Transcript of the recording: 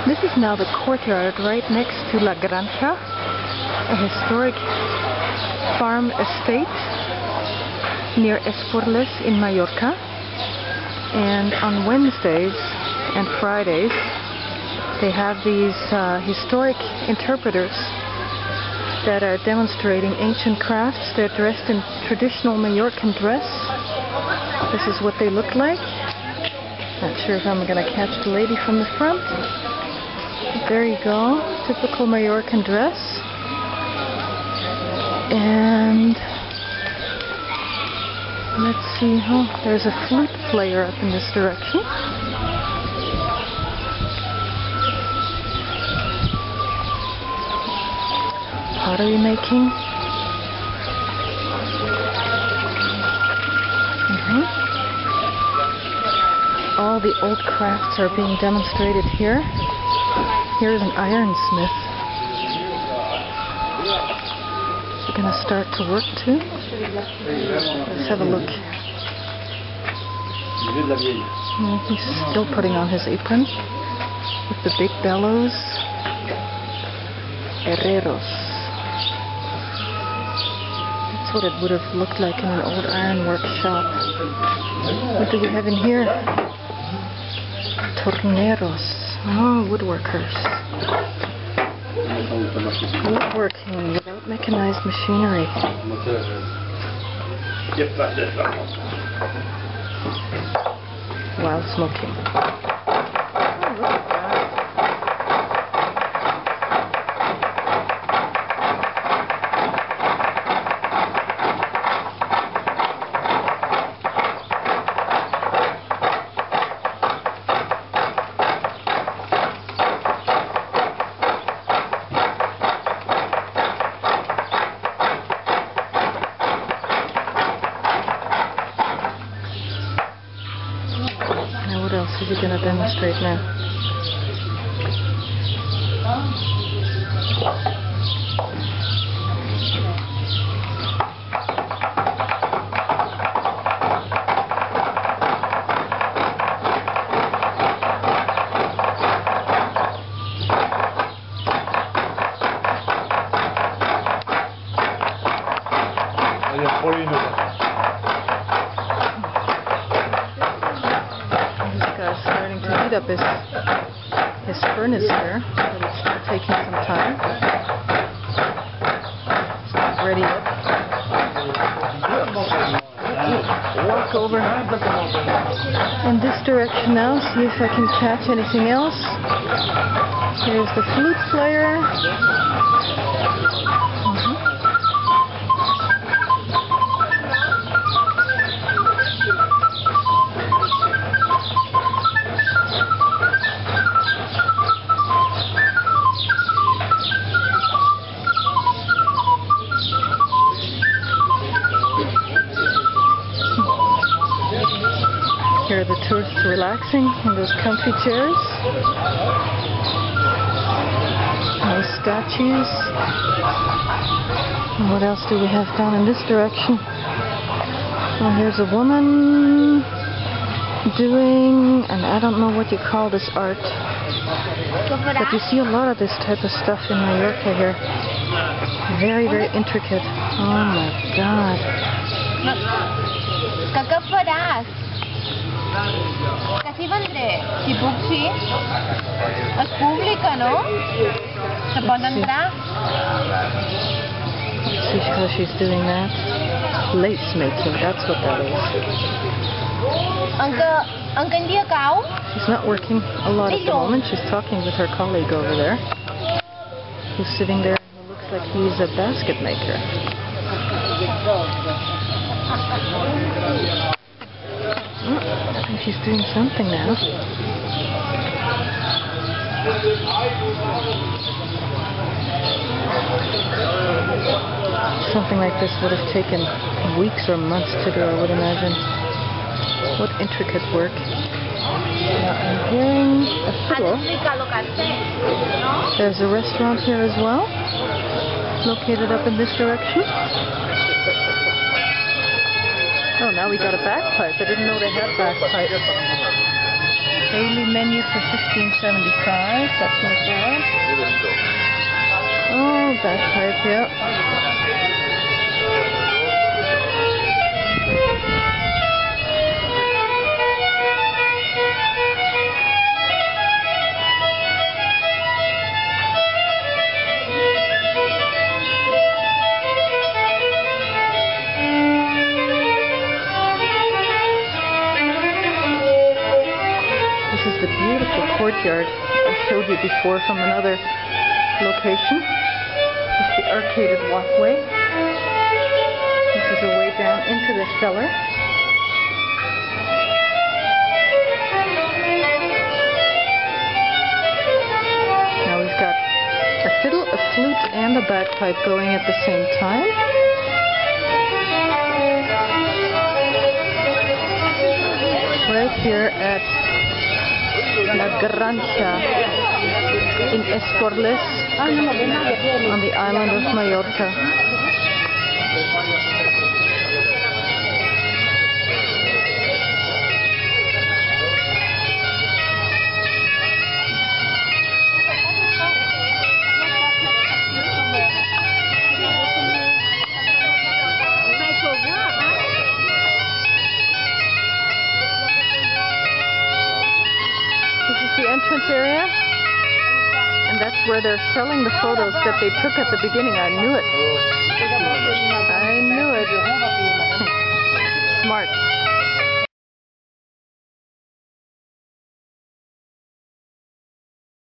This is now the courtyard right next to La Granja, a historic farm estate near Esporles in Mallorca. And on Wednesdays and Fridays they have these historic interpreters that are demonstrating ancient crafts. They're dressed in traditional Mallorcan dress. This is what they look like. Not sure if I'm going to catch the lady from the front. There you go, typical Mallorcan dress. And let's see, there's a flute player up in this direction. Pottery making. All the old crafts are being demonstrated here. Here's an ironsmith. Is he gonna start to work too? Let's have a look. He's still putting on his apron with the big bellows. Herreros. That's what it would have looked like in an old ironwork shop. What do we have in here? Torneros. Oh, woodworkers. Woodworking without mechanized machinery. While smoking. Oh, look at that. What else is he going to demonstrate now? Starting to heat up his furnace here, but it's still taking some time. It's not ready yet. Walk over in this direction now, see if I can catch anything else. Here's the flute player. Here are the tourists relaxing in those comfy chairs. Nice statues. And what else do we have down in this direction? Well, here's a woman doing, and I don't know what you call this art, but you see a lot of this type of stuff in Mallorca here. Very, very intricate. Oh my God. Kasi vendré, si puc, sí. És pública, no? Se pot entrar? See how she's doing that? Lace making, that's what that is. En quin dia cau? She's not working a lot at the moment. She's talking with her colleague over there, who's sitting there and who looks like he's a basket maker. I think she's doing something now. Something like this would have taken weeks or months to do, I would imagine. What intricate work. Now I'm hearing a fiddle. There's a restaurant here as well, located up in this direction. Oh, now we got a bagpipe. I didn't know they had bagpipes. Daily menu for $15.75. That's not bad. Oh, bagpipe, yeah. This is the beautiful courtyard I showed you before from another location. It's the arcaded walkway. This is a way down into the cellar. Now we've got a fiddle, a flute, and a bagpipe going at the same time. Right here at La Granja in Esporles on the island of Mallorca. The entrance area, and that's where they're selling the photos that they took at the beginning. I knew it. I knew it. Smart.